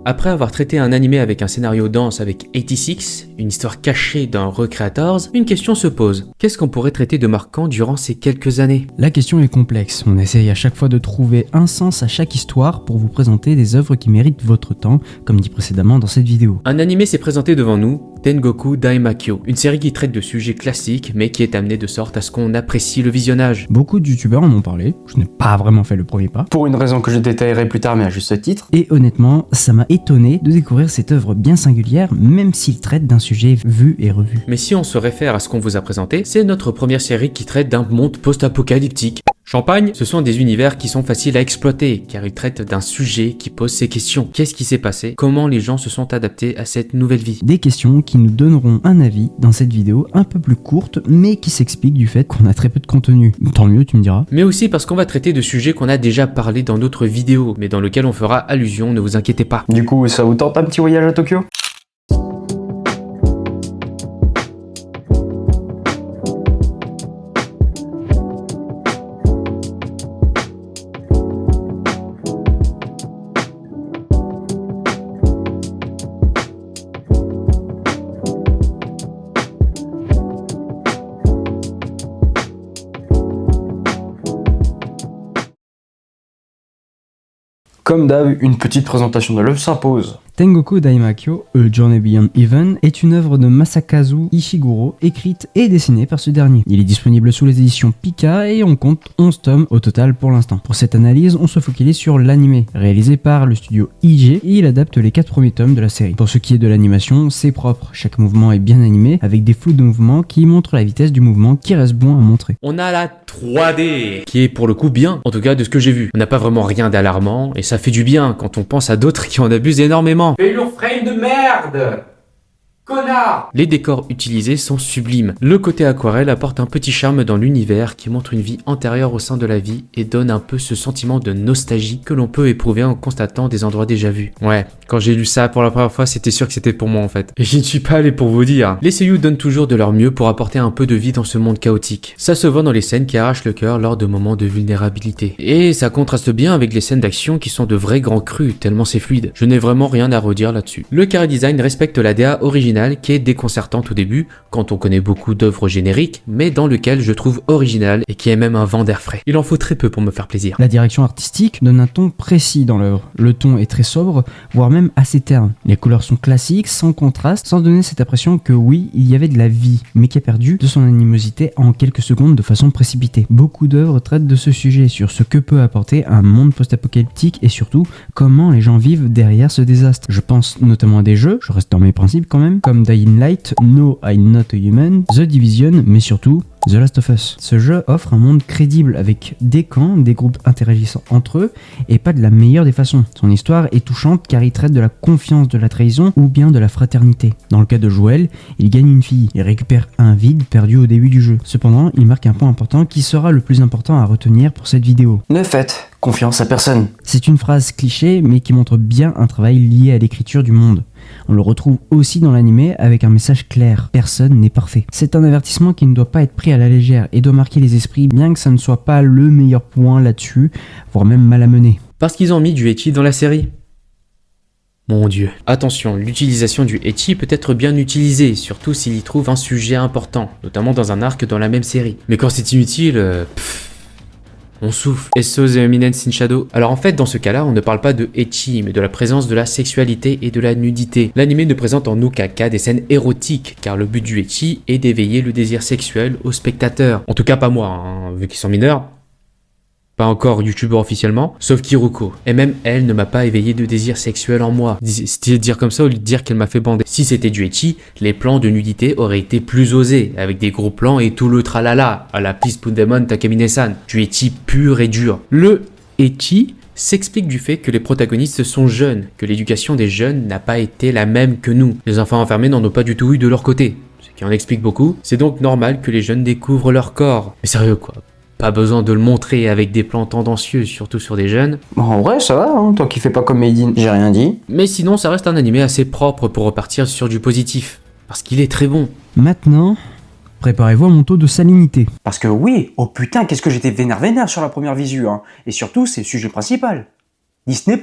Après avoir traité un animé avec un scénario dense avec 86, une histoire cachée dans Recreators, une question se pose. Qu'est-ce qu'on pourrait traiter de marquant durant ces quelques années? La question est complexe, on essaye à chaque fois de trouver un sens à chaque histoire pour vous présenter des œuvres qui méritent votre temps, comme dit précédemment dans cette vidéo. Un animé s'est présenté devant nous, Tengoku Daimakyo, une série qui traite de sujets classiques mais qui est amenée de sorte à ce qu'on apprécie le visionnage. Beaucoup de youtubeurs en ont parlé, je n'ai pas vraiment fait le premier pas. Pour une raison que je détaillerai plus tard mais à juste titre. Et honnêtement, ça m'a étonné de découvrir cette œuvre bien singulière, même s'il traite d'un sujet vu et revu. Mais si on se réfère à ce qu'on vous a présenté, c'est notre première série qui traite d'un monde post-apocalyptique. Champagne, ce sont des univers qui sont faciles à exploiter, car ils traitent d'un sujet qui pose ces questions. Qu'est-ce qui s'est passé? Comment les gens se sont adaptés à cette nouvelle vie? Des questions qui nous donneront un avis dans cette vidéo un peu plus courte, mais qui s'explique du fait qu'on a très peu de contenu. Tant mieux, tu me diras. Mais aussi parce qu'on va traiter de sujets qu'on a déjà parlé dans d'autres vidéos, mais dans lesquels on fera allusion, ne vous inquiétez pas. Du coup, ça vous tente un petit voyage à Tokyo? Comme d'hab, une petite présentation de l'œuvre s'impose. Tengoku Daimakyo, A Journey Beyond Even, est une œuvre de Masakazu Ishiguro, écrite et dessinée par ce dernier. Il est disponible sous les éditions Pika et on compte 11 tomes au total pour l'instant. Pour cette analyse, on se focalise sur l'animé, réalisé par le studio IG, et il adapte les 4 premiers tomes de la série. Pour ce qui est de l'animation, c'est propre, chaque mouvement est bien animé, avec des flous de mouvement qui montrent la vitesse du mouvement qui reste bon à montrer. On a la 3D, qui est pour le coup bien, en tout cas de ce que j'ai vu. On n'a pas vraiment rien d'alarmant, et ça fait du bien quand on pense à d'autres qui en abusent énormément. Fais leur frame de merde! Connard! Les décors utilisés sont sublimes. Le côté aquarelle apporte un petit charme dans l'univers qui montre une vie antérieure au sein de la vie et donne un peu ce sentiment de nostalgie que l'on peut éprouver en constatant des endroits déjà vus. Ouais, quand j'ai lu ça pour la première fois, c'était sûr que c'était pour moi en fait. Et je ne suis pas allé pour vous dire. Les seiyuu donnent toujours de leur mieux pour apporter un peu de vie dans ce monde chaotique. Ça se voit dans les scènes qui arrachent le cœur lors de moments de vulnérabilité. Et ça contraste bien avec les scènes d'action qui sont de vrais grands crus, tellement c'est fluide. Je n'ai vraiment rien à redire là-dessus. Le chara design respecte la DA originale qui est déconcertante au début quand on connaît beaucoup d'œuvres génériques, mais dans lequel je trouve original et qui est même un vent d'air frais. Il en faut très peu pour me faire plaisir. La direction artistique donne un ton précis dans l'œuvre. Le ton est très sobre, voire même assez terne. Les couleurs sont classiques, sans contraste, sans donner cette impression que oui, il y avait de la vie, mais qui a perdu de son animosité en quelques secondes de façon précipitée. Beaucoup d'œuvres traitent de ce sujet, sur ce que peut apporter un monde post-apocalyptique et surtout comment les gens vivent derrière ce désastre. Je pense notamment à des jeux, je reste dans mes principes quand même, comme Dying Light, No I'm Not a Human, The Division, mais surtout The Last of Us. Ce jeu offre un monde crédible avec des camps, des groupes interagissant entre eux et pas de la meilleure des façons. Son histoire est touchante car il traite de la confiance, de la trahison ou bien de la fraternité. Dans le cas de Joel, il gagne une fille et récupère un vide perdu au début du jeu. Cependant, il marque un point important qui sera le plus important à retenir pour cette vidéo. Ne faites confiance à personne. C'est une phrase cliché mais qui montre bien un travail lié à l'écriture du monde. On le retrouve aussi dans l'animé avec un message clair, personne n'est parfait. C'est un avertissement qui ne doit pas être pris à la légère et doit marquer les esprits bien que ça ne soit pas le meilleur point là-dessus, voire même mal amené. Parce qu'ils ont mis du ecchi dans la série. Mon dieu. Attention, l'utilisation du ecchi peut être bien utilisée, surtout s'il y trouve un sujet important, notamment dans un arc dans la même série. Mais quand c'est inutile, on souffle. Esso the Eminence in Shadow. Alors en fait, dans ce cas-là, on ne parle pas de ecchi, mais de la présence de la sexualité et de la nudité. L'anime ne présente en aucun cas des scènes érotiques, car le but du ecchi est d'éveiller le désir sexuel au spectateur. En tout cas pas moi, hein, vu qu'ils sont mineurs. Pas encore youtubeur officiellement, sauf Kiruko. Et même elle ne m'a pas éveillé de désir sexuel en moi. C'était dire comme ça au lieu de dire qu'elle m'a fait bander. Si c'était du ecchi, les plans de nudité auraient été plus osés, avec des gros plans et tout le tralala, à la Please Pundemon Takamine-san. Du ecchi pur et dur. Le ecchi s'explique du fait que les protagonistes sont jeunes, que l'éducation des jeunes n'a pas été la même que nous. Les enfants enfermés n'en ont pas du tout eu de leur côté, ce qui en explique beaucoup. C'est donc normal que les jeunes découvrent leur corps. Mais sérieux quoi. Pas besoin de le montrer avec des plans tendancieux, surtout sur des jeunes. Bon, en vrai, ça va, hein, toi qui fais pas comme Made in, j'ai rien dit. Mais sinon, ça reste un animé assez propre pour repartir sur du positif. Parce qu'il est très bon. Maintenant, préparez-vous à mon taux de salinité. Parce que oui, oh putain, qu'est-ce que j'étais vénère sur la première visu, hein. Et surtout, c'est le sujet principal. Disney+.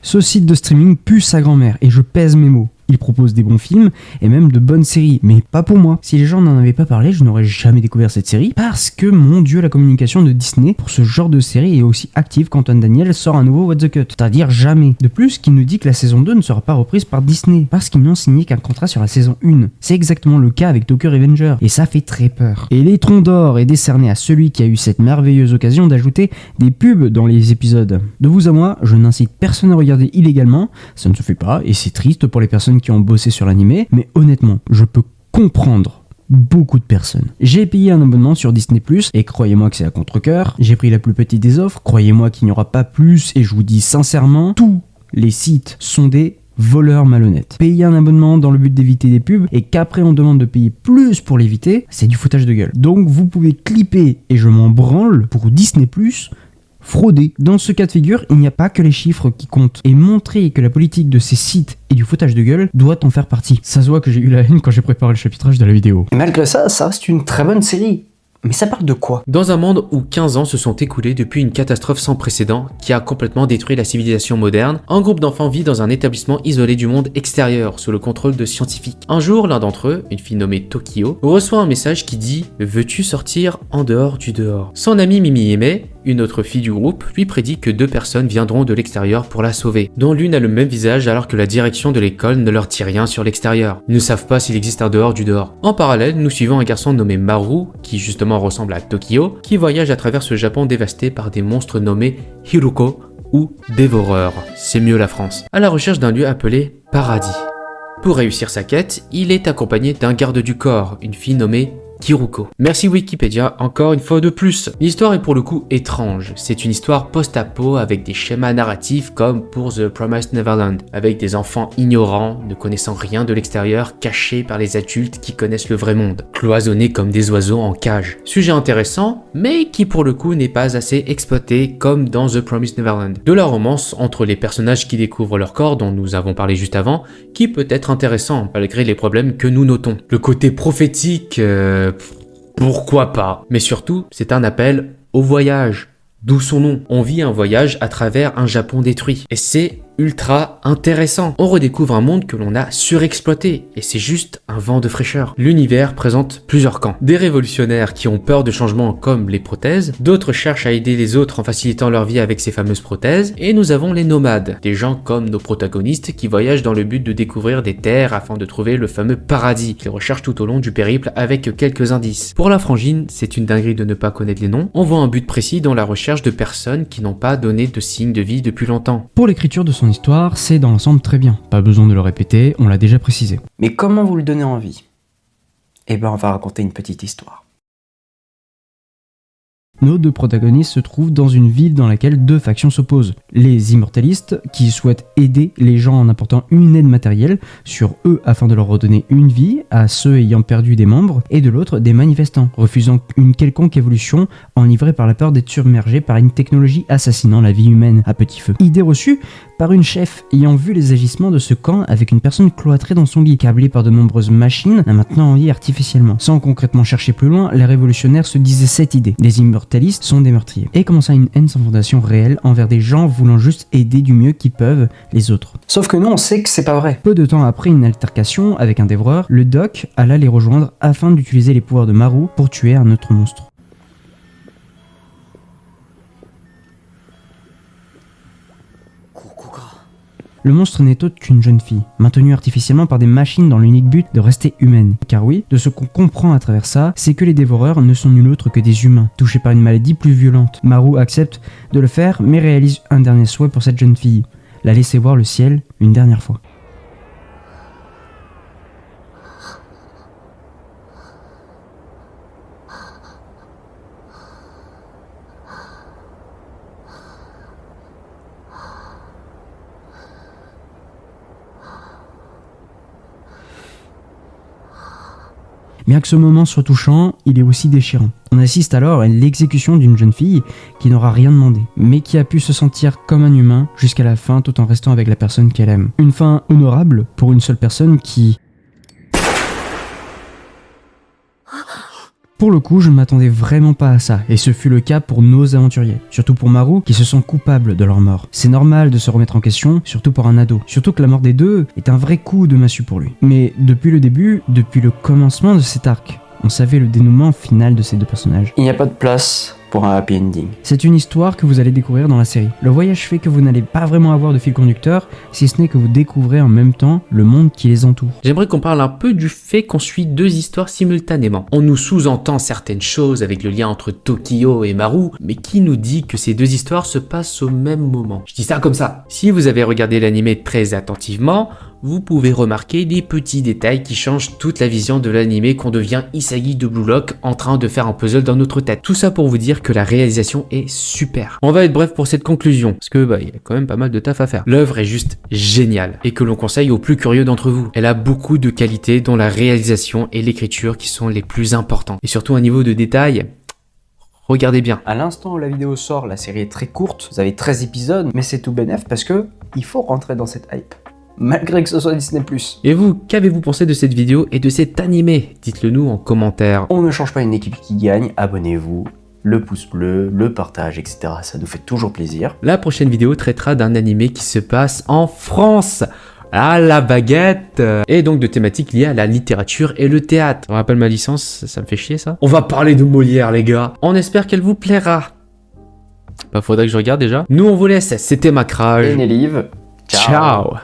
Ce site de streaming pue sa grand-mère, et je pèse mes mots. Il propose des bons films et même de bonnes séries, mais pas pour moi. Si les gens n'en avaient pas parlé, je n'aurais jamais découvert cette série parce que, mon dieu, la communication de Disney pour ce genre de série est aussi active qu'Antoine Daniel sort un nouveau What the Cut, c'est-à-dire jamais. De plus, qu'il nous dit que la saison 2 ne sera pas reprise par Disney parce qu'ils n'ont signé qu'un contrat sur la saison 1. C'est exactement le cas avec Tokyo Revenger et ça fait très peur. Et l'étron d'or est décerné à celui qui a eu cette merveilleuse occasion d'ajouter des pubs dans les épisodes. De vous à moi, je n'incite personne à regarder illégalement, ça ne se fait pas et c'est triste pour les personnes qui ont bossé sur l'animé, mais honnêtement, je peux comprendre beaucoup de personnes. J'ai payé un abonnement sur Disney+, et croyez-moi que c'est à contre-cœur, j'ai pris la plus petite des offres, croyez-moi qu'il n'y aura pas plus, et je vous dis sincèrement, tous les sites sont des voleurs malhonnêtes. Payer un abonnement dans le but d'éviter des pubs, et qu'après on demande de payer plus pour l'éviter, c'est du foutage de gueule. Donc vous pouvez clipper, et je m'en branle, pour Disney+, frauder. Dans ce cas de figure, il n'y a pas que les chiffres qui comptent. Et montrer que la politique de ces sites et du foutage de gueule doit en faire partie. Ça se voit que j'ai eu la haine quand j'ai préparé le chapitrage de la vidéo. Et malgré ça, ça reste une très bonne série. Mais ça parle de quoi? Dans un monde où 15 ans se sont écoulés depuis une catastrophe sans précédent qui a complètement détruit la civilisation moderne, un groupe d'enfants vit dans un établissement isolé du monde extérieur sous le contrôle de scientifiques. Un jour, l'un d'entre eux, une fille nommée Tokyo, reçoit un message qui dit « Veux-tu sortir en dehors du dehors ?» Son amie Mimi Aimee, une autre fille du groupe, lui prédit que 2 personnes viendront de l'extérieur pour la sauver, dont l'une a le même visage alors que la direction de l'école ne leur dit rien sur l'extérieur. Ils ne savent pas s'il existe un dehors du dehors. En parallèle, nous suivons un garçon nommé Maru, qui justement ressemble à Tokyo, qui voyage à travers ce Japon dévasté par des monstres nommés Hiruko ou Dévoreurs. C'est mieux la France. À la recherche d'un lieu appelé Paradis. Pour réussir sa quête, il est accompagné d'un garde du corps, une fille nommée Kiruko. Merci Wikipédia, encore une fois de plus. L'histoire est pour le coup étrange. C'est une histoire post-apo avec des schémas narratifs comme pour The Promised Neverland, avec des enfants ignorants, ne connaissant rien de l'extérieur, cachés par les adultes qui connaissent le vrai monde, cloisonnés comme des oiseaux en cage. Sujet intéressant, mais qui pour le coup n'est pas assez exploité comme dans The Promised Neverland. De la romance entre les personnages qui découvrent leur corps, dont nous avons parlé juste avant, qui peut être intéressant malgré les problèmes que nous notons. Le côté prophétique, pourquoi pas? Mais surtout, c'est un appel au voyage. D'où son nom. On vit un voyage à travers un Japon détruit. Et c'est ultra intéressant. On redécouvre un monde que l'on a surexploité. Et c'est juste un vent de fraîcheur. L'univers présente plusieurs camps. Des révolutionnaires qui ont peur de changements comme les prothèses. D'autres cherchent à aider les autres en facilitant leur vie avec ces fameuses prothèses. Et nous avons les nomades. Des gens comme nos protagonistes qui voyagent dans le but de découvrir des terres afin de trouver le fameux paradis. Qu'ils recherchent tout au long du périple avec quelques indices. Pour la frangine, c'est une dinguerie de ne pas connaître les noms. On voit un but précis dans la recherche de personnes qui n'ont pas donné de signe de vie depuis longtemps. Pour l'écriture de son histoire, c'est dans l'ensemble très bien. Pas besoin de le répéter, on l'a déjà précisé. Mais comment vous le donnez envie? Eh ben, on va raconter une petite histoire. Nos 2 protagonistes se trouvent dans une ville dans laquelle 2 factions s'opposent. Les immortalistes, qui souhaitent aider les gens en apportant une aide matérielle sur eux afin de leur redonner une vie à ceux ayant perdu des membres, et de l'autre des manifestants, refusant une quelconque évolution, enivrés par la peur d'être submergés par une technologie assassinant la vie humaine à petit feu. Idée reçue par une chef ayant vu les agissements de ce camp avec une personne cloîtrée dans son lit, câblée par de nombreuses machines, la maintenant en vie artificiellement. Sans concrètement chercher plus loin, les révolutionnaires se disaient cette idée. Les immortalistes sont des meurtriers. Et commença une haine sans fondation réelle envers des gens voulant juste aider du mieux qu'ils peuvent les autres. Sauf que nous, on sait que c'est pas vrai. Peu de temps après une altercation avec un dévoreur, le doc alla les rejoindre afin d'utiliser les pouvoirs de Maru pour tuer un autre monstre. Le monstre n'est autre qu'une jeune fille, maintenue artificiellement par des machines dans l'unique but de rester humaine. Car oui, de ce qu'on comprend à travers ça, c'est que les dévoreurs ne sont nul autre que des humains, touchés par une maladie plus violente. Maru accepte de le faire, mais réalise un dernier souhait pour cette jeune fille, la laisser voir le ciel une dernière fois. Bien que ce moment soit touchant, il est aussi déchirant. On assiste alors à l'exécution d'une jeune fille qui n'aura rien demandé, mais qui a pu se sentir comme un humain jusqu'à la fin tout en restant avec la personne qu'elle aime. Une fin honorable pour une seule personne qui... Pour le coup, je ne m'attendais vraiment pas à ça, et ce fut le cas pour nos aventuriers. Surtout pour Maru, qui se sent coupable de leur mort. C'est normal de se remettre en question, surtout pour un ado. Surtout que la mort des deux est un vrai coup de massue pour lui. Mais depuis le début, depuis le commencement de cet arc, on savait le dénouement final de ces deux personnages. Il n'y a pas de place pour un happy ending. C'est une histoire que vous allez découvrir dans la série. Le voyage fait que vous n'allez pas vraiment avoir de fil conducteur, si ce n'est que vous découvrez en même temps le monde qui les entoure. J'aimerais qu'on parle un peu du fait qu'on suit deux histoires simultanément. On nous sous-entend certaines choses avec le lien entre Tokyo et Maru, mais qui nous dit que ces deux histoires se passent au même moment? Je dis ça comme ça. Si vous avez regardé l'anime très attentivement, vous pouvez remarquer des petits détails qui changent toute la vision de l'anime qu'on devient Isagi de Blue Lock en train de faire un puzzle dans notre tête. Tout ça pour vous dire que la réalisation est super. On va être bref pour cette conclusion, parce que il y a quand même pas mal de taf à faire. L'œuvre est juste géniale, et que l'on conseille aux plus curieux d'entre vous. Elle a beaucoup de qualités, dont la réalisation et l'écriture qui sont les plus importants. Et surtout un niveau de détail, regardez bien. À l'instant où la vidéo sort, la série est très courte, vous avez 13 épisodes, mais c'est tout bénef parce que il faut rentrer dans cette hype. Malgré que ce soit Disney+. Et vous, qu'avez-vous pensé de cette vidéo et de cet animé? Dites-le nous en commentaire. On ne change pas une équipe qui gagne, abonnez-vous, le pouce bleu, le partage, etc. Ça nous fait toujours plaisir. La prochaine vidéo traitera d'un animé qui se passe en France. À la baguette. Et donc de thématiques liées à la littérature et le théâtre. On rappelle ma licence, ça me fait chier ça. On va parler de Molière les gars. On espère qu'elle vous plaira. Bah faudrait que je regarde déjà. Nous on vous laisse, c'était Macrage. Et Nélive, ciao. Ciao.